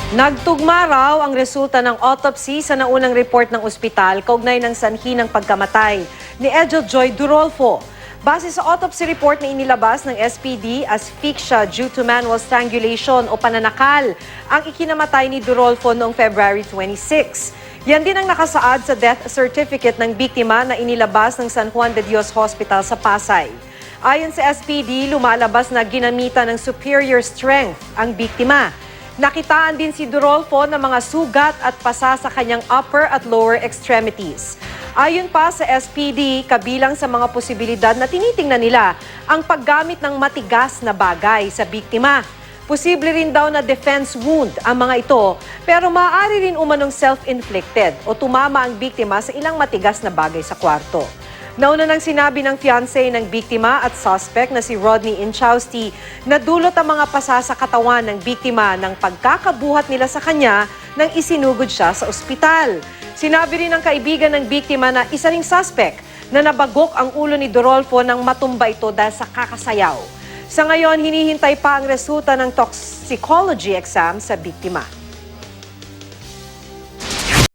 Nagtugma raw ang resulta ng autopsy sa naunang report ng ospital kaugnay ng sanhi ng pagkamatay ni Edjo Joy Durolfo. Base sa autopsy report na inilabas ng SPD, asphyxia due to manual strangulation o pananakal ang ikinamatay ni Durolfo noong February 26. Yan din ang nakasaad sa death certificate ng biktima na inilabas ng San Juan de Dios Hospital sa Pasay. Ayon sa SPD, lumalabas na ginamitan ng superior strength ang biktima. Nakitaan din si Durolfo ng mga sugat at pasa sa kanyang upper at lower extremities. Ayon pa sa SPD, kabilang sa mga posibilidad na tinitingnan nila ang paggamit ng matigas na bagay sa biktima. Posible rin daw na defense wound ang mga ito, pero maaari rin umanong self-inflicted o tumama ang biktima sa ilang matigas na bagay sa kwarto. Nauna nang sinabi ng fiancé ng biktima at suspect na si Rodney Inchausti na dulot ang mga pasa sa katawan ng biktima ng pagkakabuhat nila sa kanya nang isinugod siya sa ospital. Sinabi rin ng kaibigan ng biktima na isa ring suspect na nabagok ang ulo ni Durolfo nang matumba ito dahil sa kakasayaw. Sa ngayon, hinihintay pa ang resulta ng toxicology exam sa biktima.